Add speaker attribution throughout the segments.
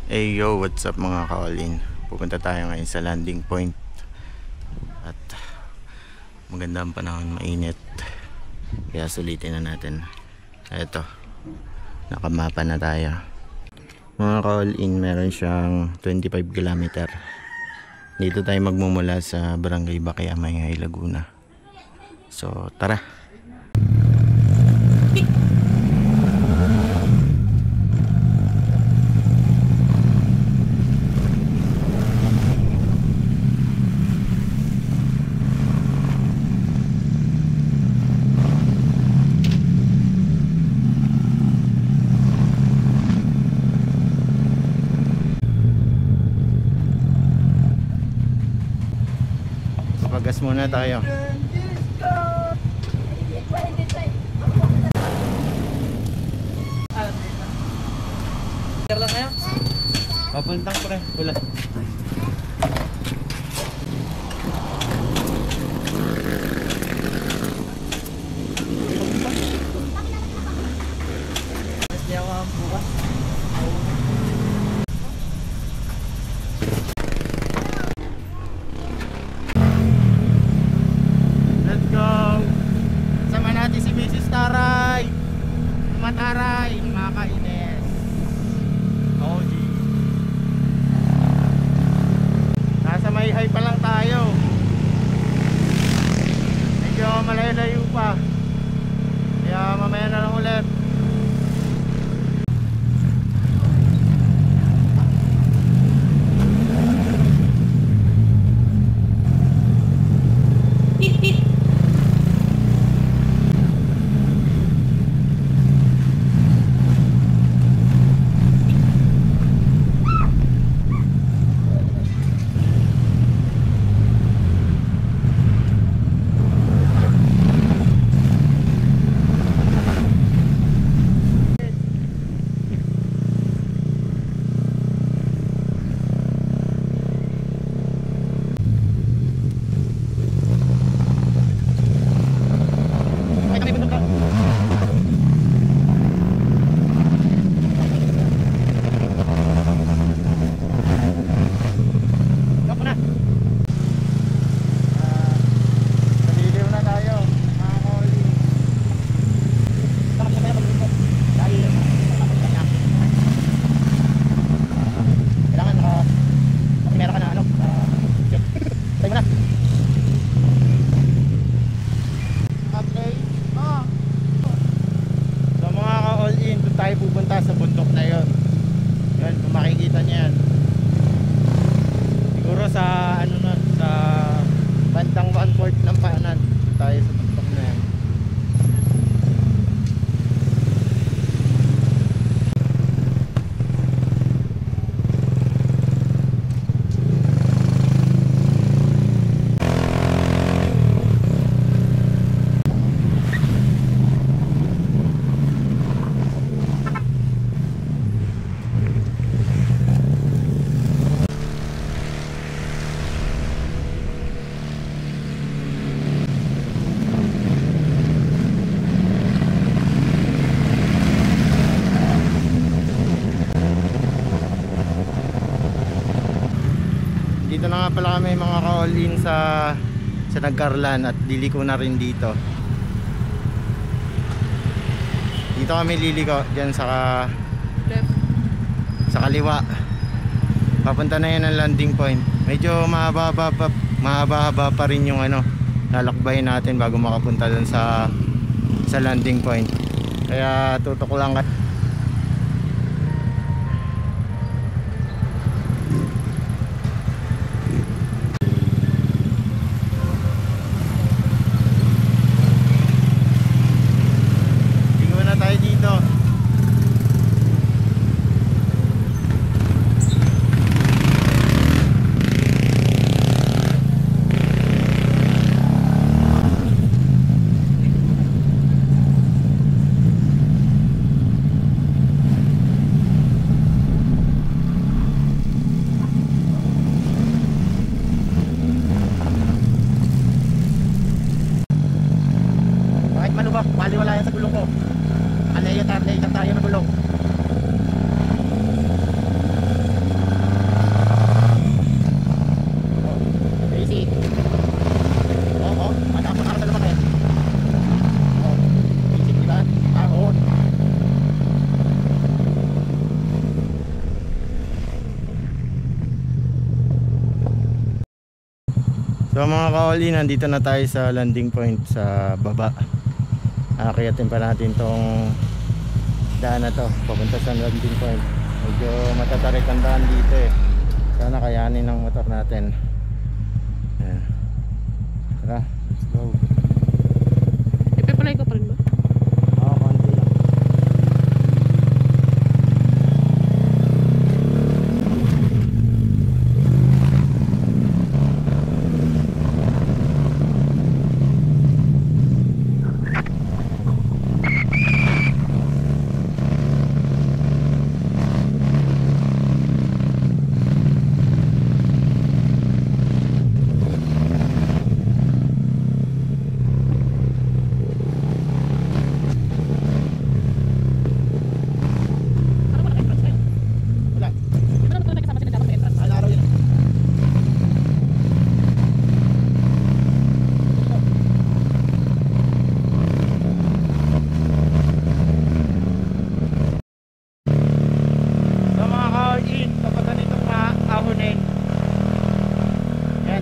Speaker 1: Hey yo, what's up mga ka-all-in? Pupunta tayo ngayon sa landing point. At maganda ang panahon, mainit. Kaya sulitin na natin. Eto, nakamapa na tayo. Mga ka-all-in, meron siyang 25 kilometer. Dito tayo magmumula sa Barangay Baquiamay, Laguna. So, tara! Pagas muna tayo.
Speaker 2: lang kayo?
Speaker 1: Papuntang pre, pula.
Speaker 2: Hindi ako ang bukas.
Speaker 1: Let's go! Sama natin si Mrs. Taray! Mataray, mga kaines. OG. Nasa may high pa lang tayo. Medyo malayo-layo pa. Kaya mamaya na lang ulit. Pupunta sa bundok na yon. Yan, kung makikita niyan. Siguro sa ano nun, sa bandang 1/4 ng paanan tayo sa bundok na yan. Dito na nga pala kami mga ka-all-in sa Nagcarlan at liliko na rin dito. Dito kami liliko diyan sa kaliwa. Papunta na yan ang landing point. Medyo mahaba-haba pa rin yung ano, lalakbayin natin bago makapunta dun sa landing point. Kaya tutok lang. So mga ka-all-in, nandito na tayo sa landing point sa baba. Akyatin pa natin tong daan na to papunta sa landing point. Medyo matatarik ang daan dito eh. Sana kayanin ng motor natin. Ayan. Tara, let's go.
Speaker 2: Ipipalay ko pa rin ba?
Speaker 1: Oo, konti lang.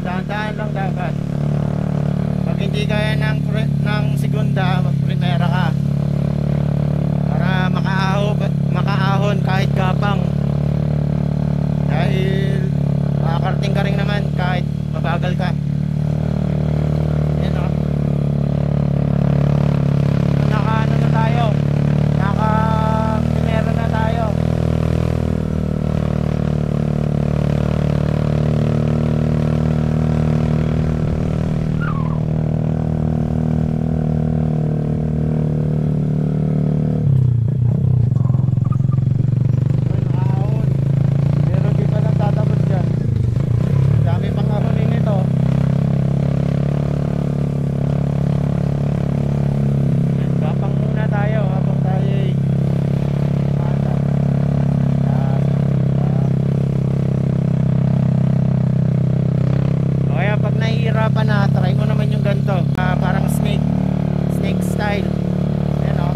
Speaker 1: Dahan-dahan lang dapat. Pag hindi kaya ng segunda, mag-primera ka para makaahon kahit gapang, dahil makakarating ka rin naman kahit mabagal ka. Yan o, naka-ano na tayo, naka-primera na tayo. Nahihirapan na, try mo naman yung ganito, parang snake style. Ayan o,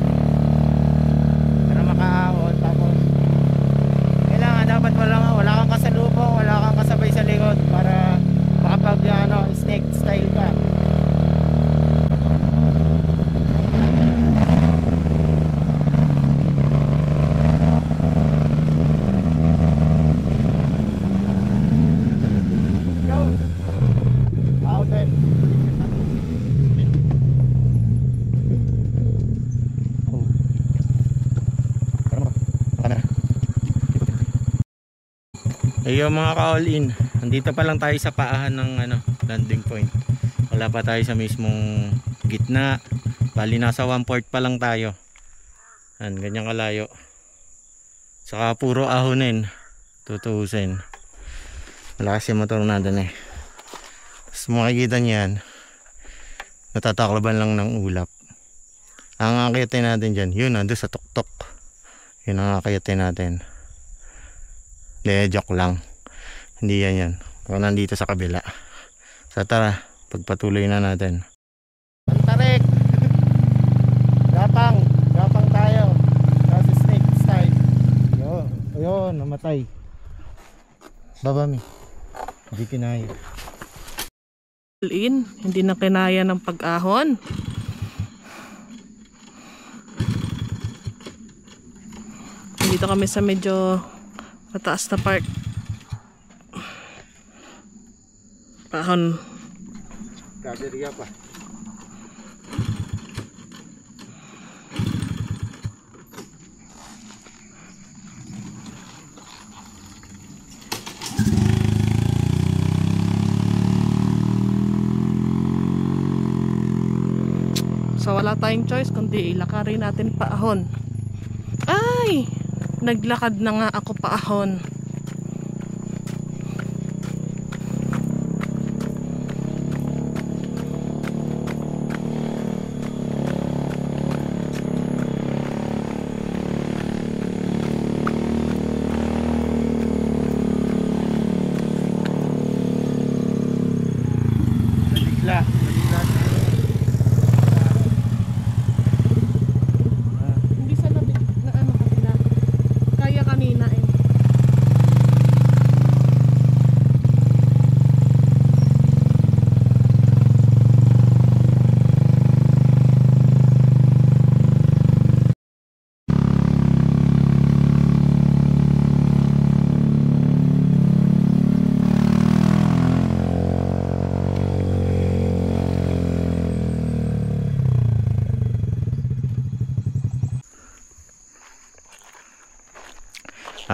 Speaker 1: para makaahon. Tapos kailangan dapat wala kang kasalubong, wala kang kasabay sa likod para makapag snake style ka. Ayun mga ka-all-in, nandito pa lang tayo sa paahan ng landing point. Wala pa tayo sa mismong gitna. Bali nasa 1/4 pa lang tayo. Ganyan kalayo. Saka puro ahonin, tutuusin. Malakas yung motor natin eh. Tapos makikita niyan, natataklaban lang ng ulap. Ang akitin natin dyan, yun nandun sa tuktok. Yun ang akitin natin. Joke lang. Hindi yan. Kung nandito sa kabila. So tara, pagpatuloy na natin. Tarik! Gapang tayo. Kasi snake style. Ayun, namatay. Baba mi. Hindi kinaya.
Speaker 2: Hindi na kinaya ng pag-ahon. Dito kami sa medyo mataas na part. Ahon.
Speaker 1: Kaderya pa.
Speaker 2: So wala tayong choice kundi ilakarin natin paahon. Ay! Naglakad na nga ako paahon.
Speaker 1: Nabigla.
Speaker 2: Hindi sa labig na ano kanina. Kaya kanina eh.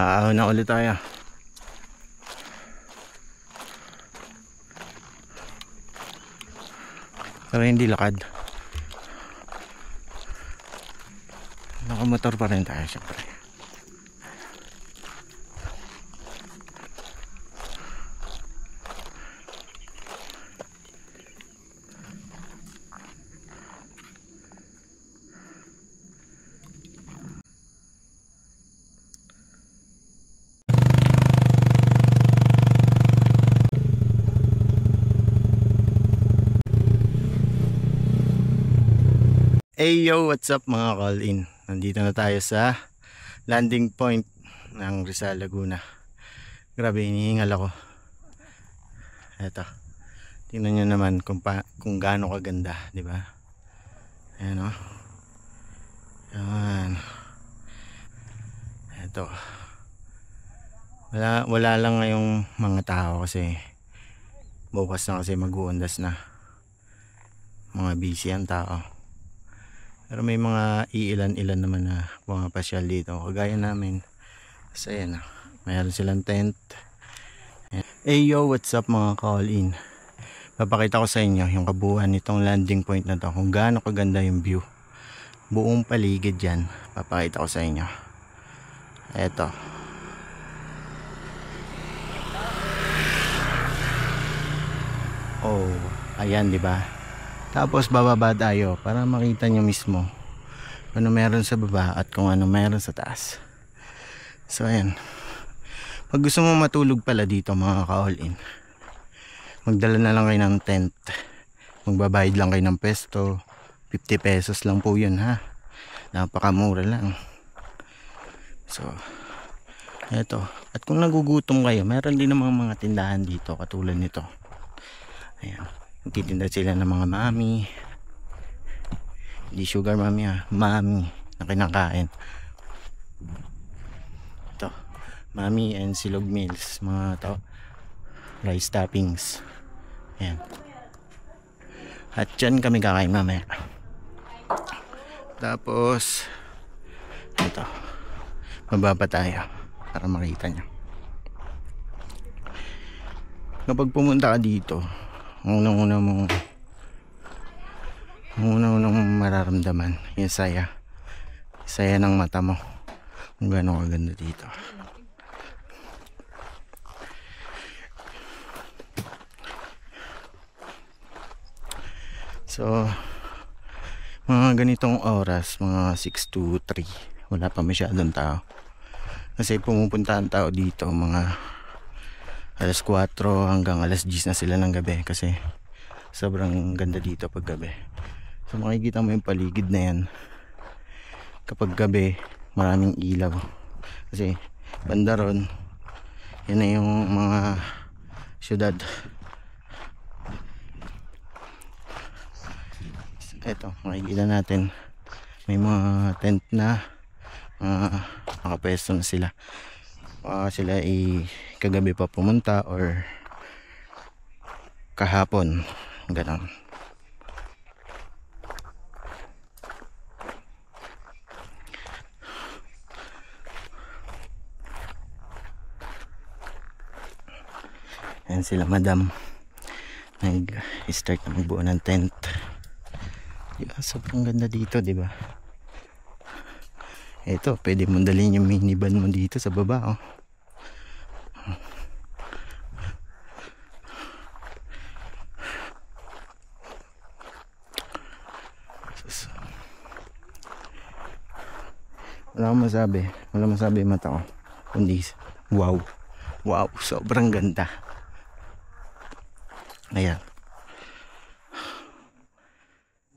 Speaker 1: Aaw na ulit tayo. Pero hindi lakad. Nakamotor pa rin tayo syempre. Hey yo, what's up mga call-in? Nandito na tayo sa landing point ng Rizal, Laguna. Grabe, inihingal ako. Eto, tingnan nyo naman kung gaano kaganda, di ba? Ayan o. Ayan. Eto. Wala lang ngayong mga tao kasi bukas na kasi mag-uundas na. Mga busy ang tao. Pero may mga iilan-ilan naman na mga pasyal dito. Kagaya namin. So ayan, mayroon silang tent. Hey yo, what's up mga call-in? Papakita ko sa inyo yung kabuuan nitong landing point na to. Kung gaano kaganda yung view. Buong paligid yan. Papakita ko sa inyo. Eto. Oh, ayan di ba? Tapos bababa tayo para makita nyo mismo kung ano meron sa baba at kung ano meron sa taas. So ayan, pag gusto mo matulog pala dito mga ka-all-in, magdala na lang kayo ng tent. Magbabayad lang kayo ng pesto, 50 pesos lang po yun ha. Napakamura lang. So eto, at kung nagugutom kayo, meron din namang mga tindahan dito katulad nito. Ayan, nagtitinda sila ng mga mami, hindi sugar mami ha, mami na kinakain. Ito, mami and silog meals, mga to, rice toppings. Ayan, at dyan kami kakain mamaya. Tapos ito, mababa tayo para makita nyo. Kapag pumunta ka dito, unang-una mong mararamdaman yung saya ng mata mo kung gano'ng kaganda dito. So mga ganitong oras, mga 6 to 3, wala pa masyadong tao kasi pumupunta ang tao dito mga alas 4 hanggang alas 10 na sila ng gabi kasi sobrang ganda dito pag gabi. So makikita mo yung paligid na yan kapag gabi, maraming ilaw kasi banda ron yan na yung mga syudad. Eto, makikita natin may mga tent na nakapwesto na sila. Sila kagabi pa pumunta or kahapon, ganon. Ayan sila madam, nag-start na magbuo ng tent. Diba, sobrang ganda dito, diba? Ito, pwede mong dalhin yung minivan mo dito sa baba, oh. Wala masabi yung mata ko kundi wow, sobrang ganda. Ayan,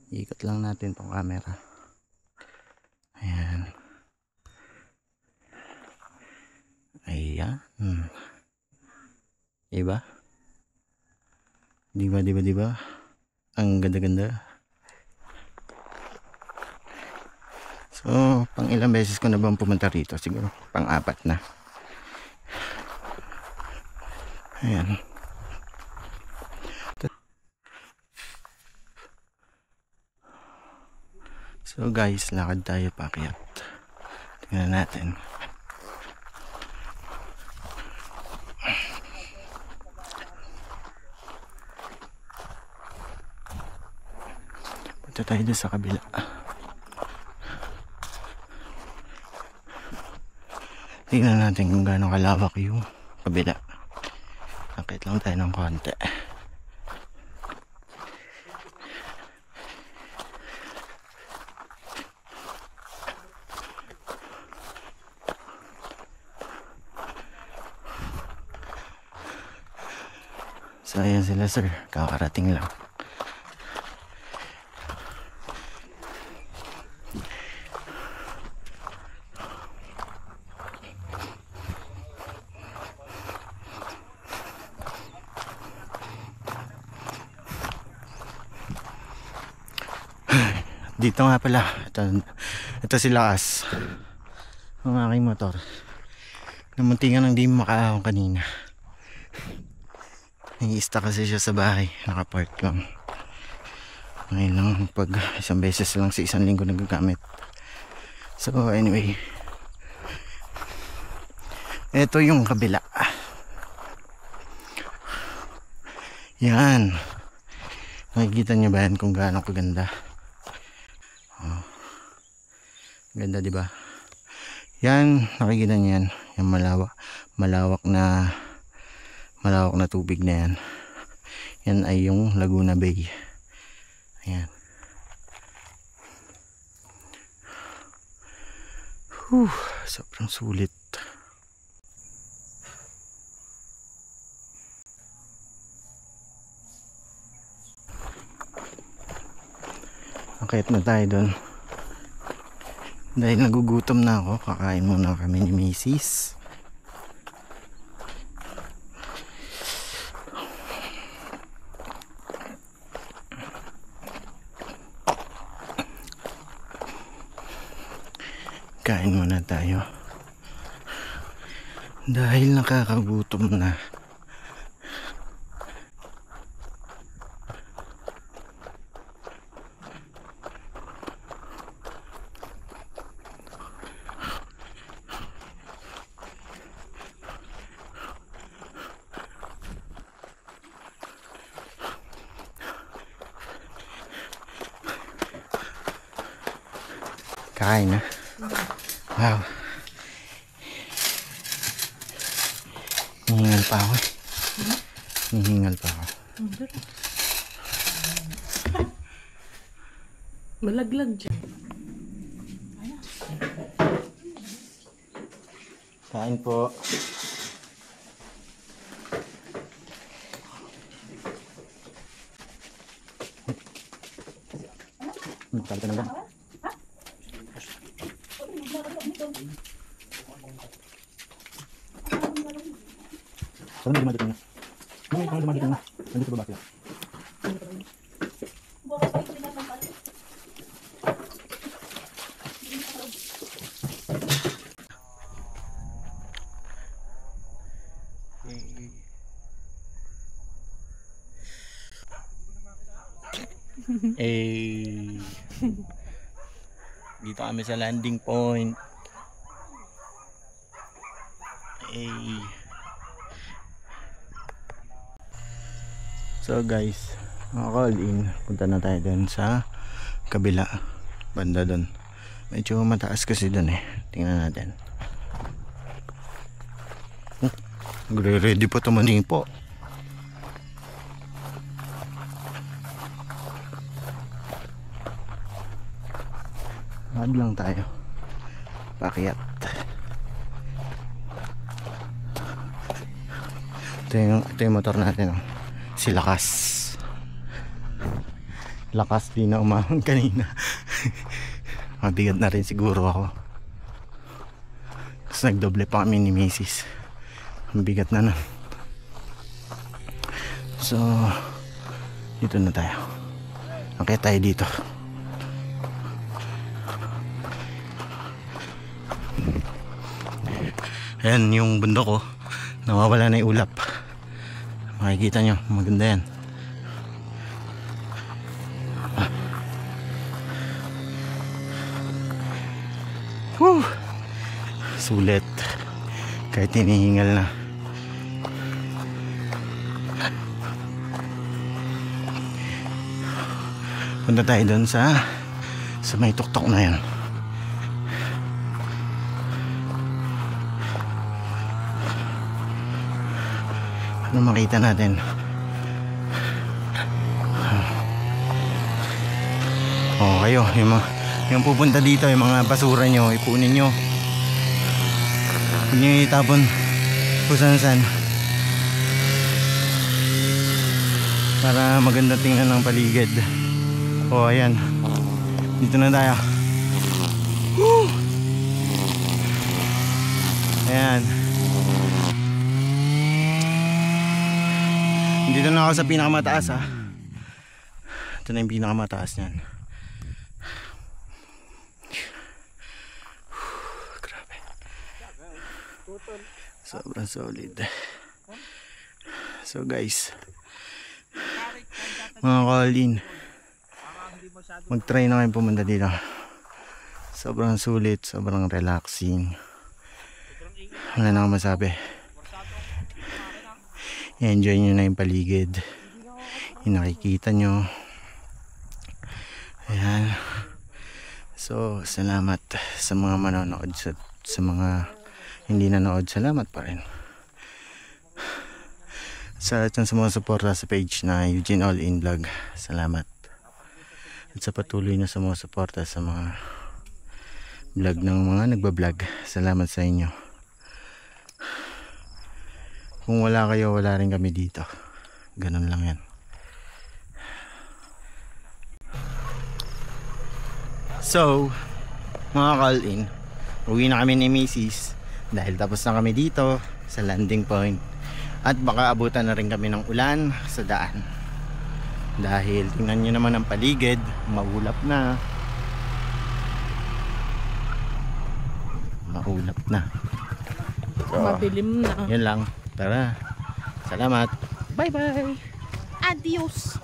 Speaker 1: ikot lang natin tong camera. Ayan, diba? Diba? Ang ganda-ganda. So, pang ilang beses ko na bang pumunta rito? Siguro pang 4 na. Ayan. So guys, lakad tayo paakyat. Tingnan natin. Punta tayo doon sa kabila. Tingnan natin kung gaano kalawak yung kabila. Akit lang tayo ng konti. So ayan sila sir, kakarating lang. Dito nga pala, ito si Lakas, ang aking motor. Namuntingan nang di makaahon kanina. Nag-i-stuck kasi siya sa bahay, nakapark lang. Ngayon lang pag isang beses lang sa isang linggo nagagamit. So anyway, ito yung kabila. Yan, nakikita niyo ba yan kung gaano kaganda? Oh, ganda diba? Yan, nakikita niyo yan, yung malawak na tubig na yan. Yan ay yung Laguna Bay. Ayan. Sobrang sulit. Akit na tayo doon. Dahil nagugutom na ako, kakain muna kami ni Macy's. Kain muna tayo dahil nakakagutom na. Kain na. Wow. Hihingal pa ako. Hihingal pa ako.
Speaker 2: Malaglag dyan.
Speaker 1: Kain po. Magkabit na ba? Saan mo dumadito niya? Saan mo dumadito niya? Nandito ba ba sila? Dito kami sa landing point. So guys, call in, punta na tayo dun sa kabila, banda dun. Medyo mataas kasi dun eh. Tingnan natin. Nagre-ready pa tumaning po. Hard lang tayo. Pakyat. Ito yung motor natin, oh. Si Lakas. Lakas di na umahon kanina. Mabigat na rin siguro ako. Tapos nagdoble pa kami ni Macy's. Mabigat na nun. So dito na tayo. Okay tayo dito. Ayan yung bundok ko. Nawawala na yung ulap. Makikita nyo, maganda yan. Sulit. Kahit hinihingal na. Punta tayo doon sa may tuktok na yan. Ano makita natin? Oh, kayo, yung pupunta dito, yung mga basura nyo, ipunin nyo. Huwag nyo itapon kung saan. Para maganda tingnan ng paligid. Oh, ayan. Dito na tayo. Woo! Ayan. Dito na ako sa pinakamataas, ha. Ito na yung pinakamataas niyan. Grabe. Sobrang solid. So guys, mga Colin, mag-try na kayo pumunta dito. Sobrang sulit, sobrang relaxing. Wala na akong masabi. I-enjoy nyo na yung paligid, yung nakikita nyo. Ayan. So salamat sa mga manonood, sa mga hindi nanood, salamat pa rin. Sa lahat ng sumusuporta sa page na Eugene All In Vlog, salamat. At sa patuloy na sumusuporta sa mga vlog ng mga nagbablog, salamat sa inyo. Kung wala kayo, wala rin kami dito. Ganun lang yan. So, mga call-in, uwi na kami ni Mrs. dahil tapos na kami dito sa landing point. At baka abutan na rin kami ng ulan sa daan. Dahil tingnan nyo naman ang paligid, maulap na. Maulap na. So,
Speaker 2: Madilim na.
Speaker 1: yun lang. Tara. Salamat.
Speaker 2: Bye bye. Adios.